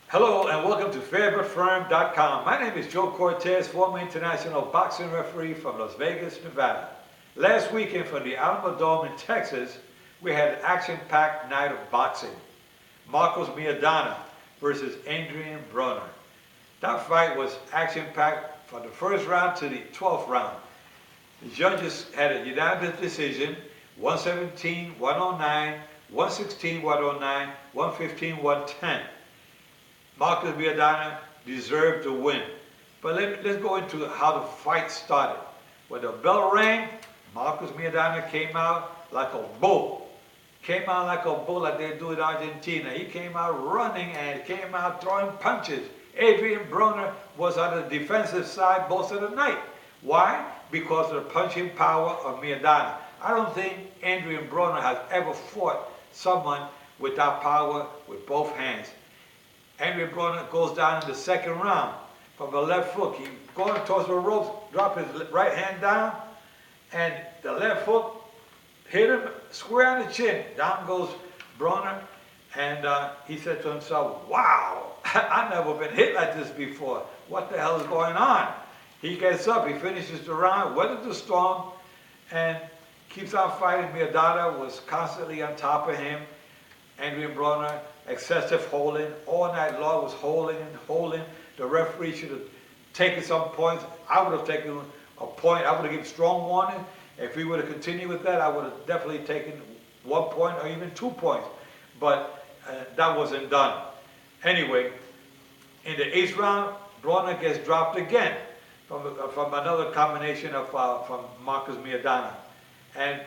Hello and welcome to fairbutfirm.com. My name is Joe Cortez, former international boxing referee from Las Vegas, Nevada. Last weekend from the Alamo Dome in Texas, we had an action-packed night of boxing. Maidana versus Adrien Broner. That fight was action-packed from the first round to the 12th round. The judges had a unanimous decision, 117, 109, 116, 109, 115, 110. Maidana deserved to win. But let's go into how the fight started. When the bell rang, Maidana came out like a bull. Came out like a bull like they do in Argentina. He came out running and came out throwing punches. Adrien Broner was on the defensive side most of the night. Why? Because of the punching power of Maidana. I don't think Adrien Broner has ever fought someone with that power with both hands. Adrien Broner goes down in the second round from the left hook. He going towards the ropes, drop his right hand down, and the left hook hit him square on the chin. Down goes Broner, and he said to himself, wow, I've never been hit like this before. What the hell is going on? He gets up, he finishes the round, weathers the storm, and keeps on fighting. Maidana was constantly on top of him. Adrien Broner, excessive holding, all night long was holding and holding. The referee should have taken some points. I would have taken a point. I would have given strong warning. If we would have continued with that, I would have definitely taken 1 point or even 2 points. But that wasn't done. Anyway, in the 8th round, Broner gets dropped again from another combination of from Maidana. And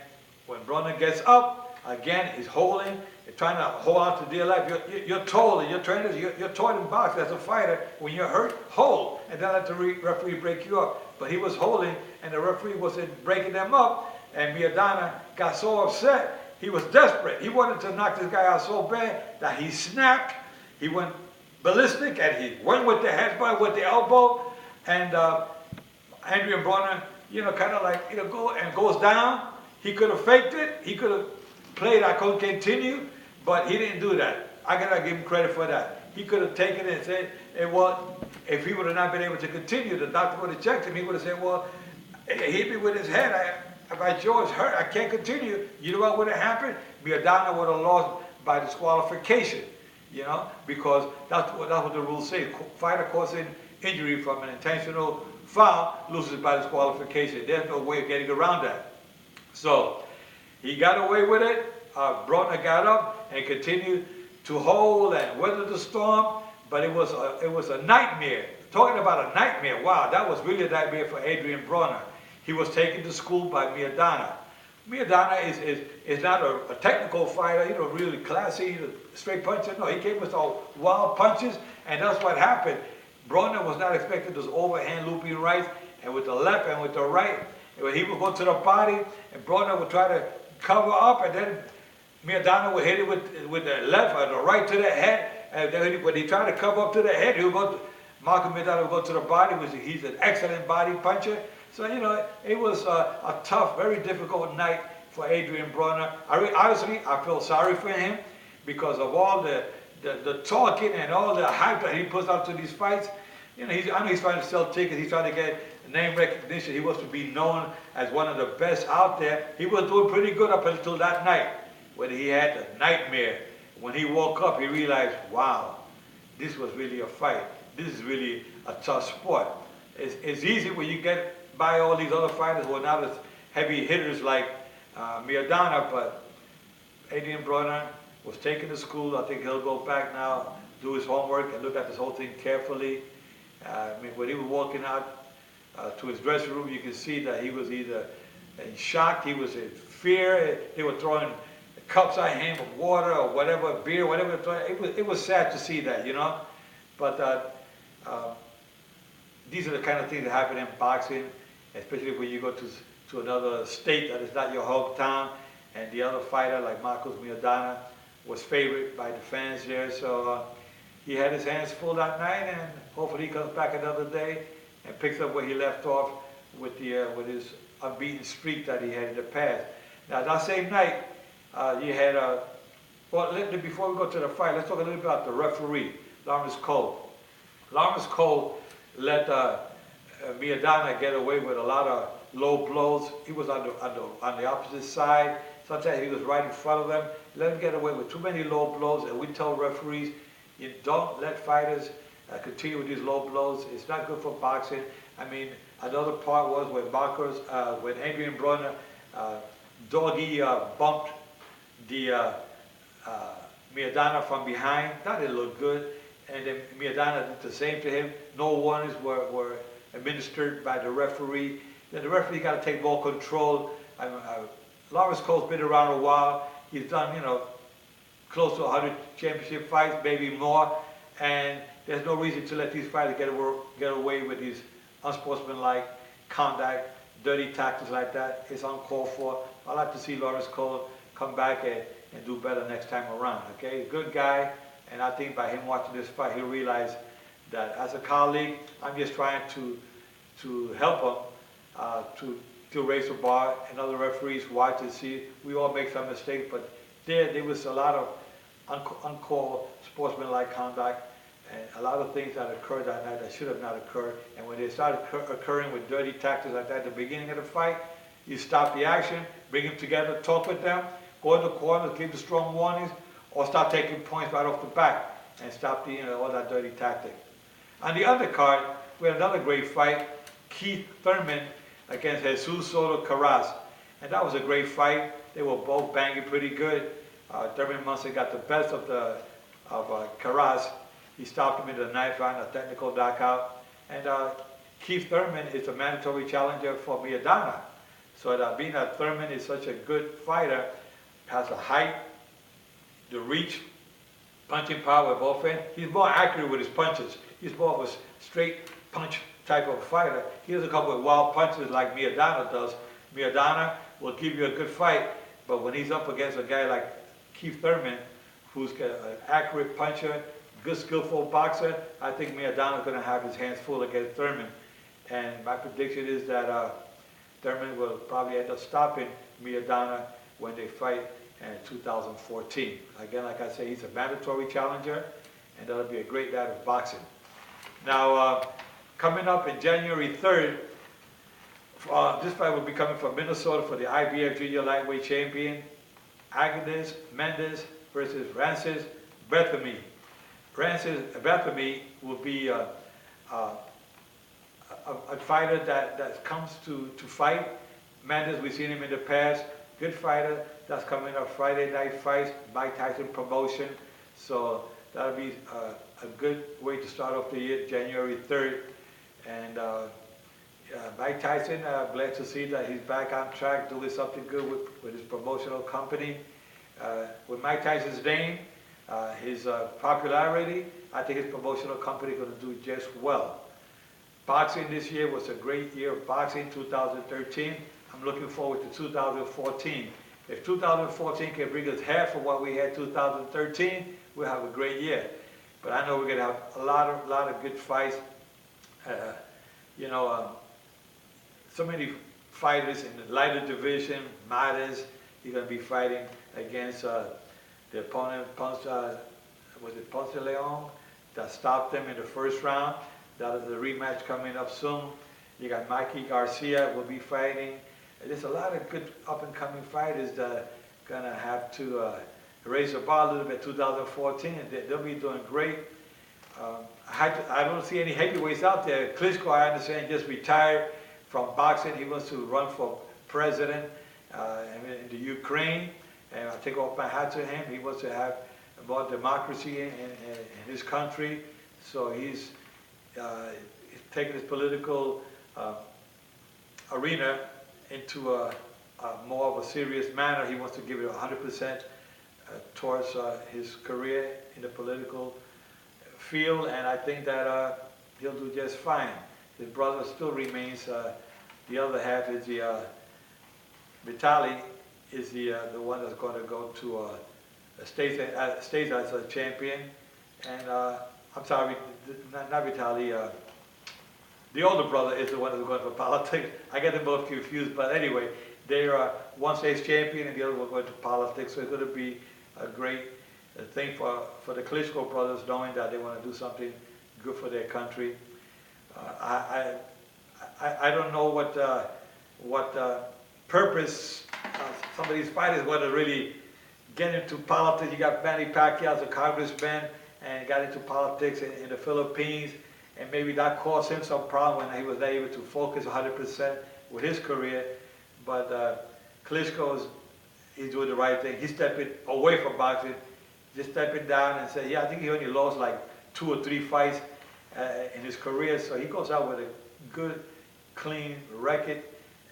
when Broner gets up, again, he's holding, trying to hold on to dear life. You're told, you're trained, you're taught in boxing as a fighter, when you're hurt, hold, and then let the referee break you up. But he was holding, and the referee wasn't breaking them up, and Maidana got so upset, he was desperate. He wanted to knock this guy out so bad that he snapped, he went ballistic, and he went with the headbutt, with the elbow, and Adrien Broner, kind of like, goes down. He could have faked it, he could have played, I couldn't continue, but he didn't do that. I gotta give him credit for that. He could have taken it and said, well, if he would have not been able to continue, the doctor would have checked him. He would have said, well, he hit me with his head. My jaw is hurt. I can't continue. You know what would have happened? Maidana would have lost by disqualification, because that's what the rules say. Fighter causing injury from an intentional foul loses by disqualification. There's no way of getting around that. So he got away with it. Broner got up and continued to hold and weather the storm, but it was a nightmare. Talking about a nightmare, wow, that was really a nightmare for Adrien Broner. He was taken to school by Maidana. Maidana is not a technical fighter, really classy, straight puncher. No, he came with all wild punches, and that's what happened. Broner was not expecting those overhand looping rights, and with the left and with the right, he would go to the body, and Broner would try to cover up, and then Maidana would hit it with the left or the right to the head. And then when he tried to cover up to the head, Maidana would go to the body, which he's an excellent body puncher. So, it was a tough, very difficult night for Adrien Broner. Honestly, I feel sorry for him because of all the talking and all the hype that he puts out to these fights. I know he's trying to sell tickets, he's trying to get name recognition. He wants to be known as one of the best out there. He was doing pretty good up until that night when he had a nightmare. When he woke up, he realized, wow, this was really a fight. This is really a tough sport. It's easy when you get by all these other fighters who are not as heavy hitters like Maidana, but Adrien Broner was taken to school. I think he'll go back now, do his homework, and look at this whole thing carefully. When he was walking out to his dressing room, you can see that he was either in shock, he was in fear. They were throwing cups at him of water or whatever, beer, whatever. It was sad to see that, But these are the kind of things that happen in boxing, especially when you go to another state that is not your hometown, and the other fighter, like Maidana, was favored by the fans there. So he had his hands full that night, and hopefully he comes back another day and picks up where he left off with his unbeaten streak that he had in the past. Now that same night, you had well, before we go to the fight, let's talk a little bit about the referee. Lawrence Cole. Lawrence Cole let Maidana get away with a lot of low blows. He was on the opposite side. Sometimes he was right in front of them. Let him get away with too many low blows, and we tell referees, you don't let fighters continue with these low blows. It's not good for boxing. I mean, another part was when Adrien Broner doggy bumped the Maidana from behind. That didn't look good. And then Maidana did the same to him. No warnings were administered by the referee. Then the referee got to take more control. Lawrence Cole's been around a while. He's done, close to 100 championship fights, maybe more. And there's no reason to let these fighters get away with these unsportsmanlike conduct, dirty tactics like that. It's uncalled for. I'd like to see Lawrence Cole come back and do better next time around. Okay, good guy. And I think by him watching this fight, he'll realize that as a colleague, I'm just trying to help him to raise the bar, and other referees watch and see. We all make some mistakes, but there was a lot of uncalled sportsmanlike conduct and a lot of things that occurred that night that should have not occurred. And when they started occurring with dirty tactics like that at the beginning of the fight, you stop the action, bring them together, talk with them, go in the corner, give the strong warnings, or start taking points right off the bat and stop all that dirty tactic. On the undercard, we had another great fight, Keith Thurman against Jesus Soto Caraz. And that was a great fight. They were both banging pretty good. Thurman must have got the best of Caraz. He stopped him in the ninth round, a technical knockout. And Keith Thurman is a mandatory challenger for Maidana. So being that Thurman is such a good fighter, has the height, the reach, punching power with both hands. He's more accurate with his punches. He's more of a straight punch type of fighter. He doesn't come with wild punches like Maidana does. Maidana will give you a good fight, but when he's up against a guy like Keith Thurman, who's an accurate puncher, good skillful boxer, I think Maidana's going to have his hands full against Thurman. And my prediction is that Thurman will probably end up stopping Maidana when they fight in 2014. Again, like I say, he's a mandatory challenger, and that'll be a great night of boxing. Now, coming up in January 3rd, this fight will be coming from Minnesota for the IBF Junior Lightweight Champion, Agnes Mendes versus Francis Bethamy. Francis Bethamy will be a fighter that comes to fight. Mendes, we've seen him in the past, good fighter. That's coming up Friday night fights, Mike Tyson promotion. So that'll be a good way to start off the year, January 3rd. And Mike Tyson, glad to see that he's back on track, doing something good with his promotional company. With Mike Tyson's name, his popularity, I think his promotional company is going to do just well. Boxing this year was a great year of boxing, 2013. I'm looking forward to 2014. If 2014 can bring us half of what we had 2013, we'll have a great year. But I know we're going to have a lot of good fights. So many fighters in the lighter division. Maidana, he's going to be fighting against the opponent, was it Ponce de Leon, that stopped them in the first round. That is the rematch coming up soon. You got Mikey Garcia will be fighting. There's a lot of good up-and-coming fighters that are going to have to raise the bar a little bit 2014, and they'll be doing great. I don't see any heavyweights out there. Klitschko, I understand, just retired from boxing. He wants to run for president in the Ukraine, and I take off my hat to him. He wants to have more democracy in his country, so he's taking his political arena into a more of a serious manner. He wants to give it 100% towards his career in the political field, and I think that he'll do just fine. His brother still remains, the other half is the, Vitaly is the one that's going to go to states as a champion, and I'm sorry, not Vitaly, the older brother is the one that's going for politics. I get them both confused, but anyway, they are one state's champion and the other one going to politics, so it's going to be a great thing for the Klitschko brothers, knowing that they want to do something good for their country. I don't know what purpose some of these fighters want to really get into politics. You got Manny Pacquiao as a congressman and got into politics in the Philippines, and maybe that caused him some problem when he was not able to focus 100% with his career. But Klitschko he's doing the right thing. He's stepping away from boxing, just stepping down and saying, yeah, I think he only lost like 2 or 3 fights in his career, so he goes out with a good, clean record,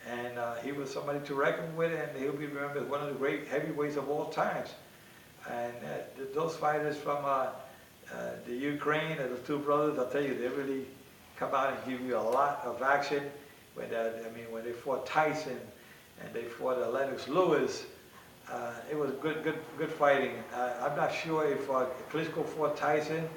and he was somebody to reckon with, and he'll be remembered as one of the great heavyweights of all times. And those fighters from the Ukraine, the 2 brothers, I'll tell you, they really come out and give you a lot of action. When they fought Tyson and they fought Lennox Lewis, it was good fighting. I'm not sure if Klitschko fought Tyson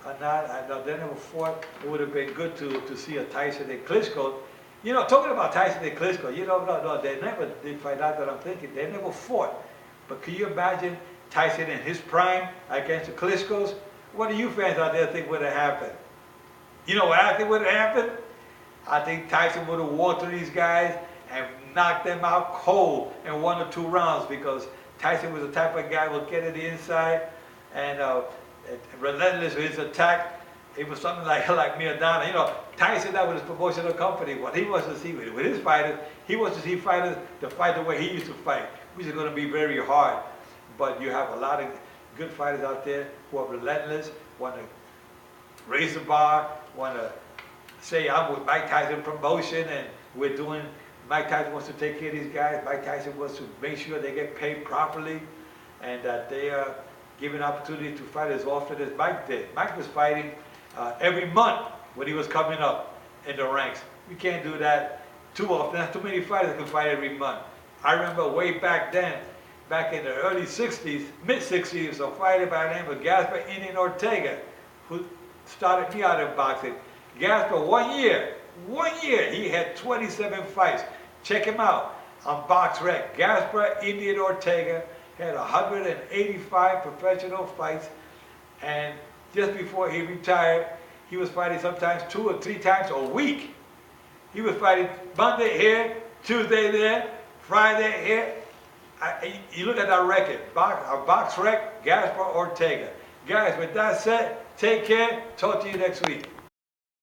or not. I know they never fought. It would have been good to see a Tyson and Klitschko. You know, talking about Tyson and Klitschko, you know, no, they never did fight out that I'm thinking. They never fought. But can you imagine Tyson in his prime against the Klitschkos? What do you fans out there think would have happened? You know what I think would have happened? I think Tyson would have walked through these guys and knocked them out cold in 1 or 2 rounds, because Tyson was the type of guy who would get to the inside and relentless with his attack. It was something like Maidana. You know, Tyson, that was his promotional company. What he wants to see with his fighters, he wants to see fighters to fight the way he used to fight, which is going to be very hard. But you have a lot of good fighters out there who are relentless, want to raise the bar, want to say, I'm with Mike Tyson promotion and we're doing, Mike Tyson wants to take care of these guys. Mike Tyson wants to make sure they get paid properly and that they are given opportunity to fight as often as Mike did. Mike was fighting every month when he was coming up in the ranks. We can't do that too often. There's too many fighters that can fight every month. I remember way back then, back in the early 60s, mid-60s, a fighter by the name of Gaspar Indian Ortega, who started me out in boxing. Gaspar, 1 year, he had 27 fights. Check him out on BoxRec. Gaspar Indian Ortega had 185 professional fights, and just before he retired, he was fighting sometimes 2 or 3 times a week. He was fighting Monday here, Tuesday there, Friday here. You look at that record, BoxRec, Gaspar Ortega. Guys, with that said, take care. Talk to you next week.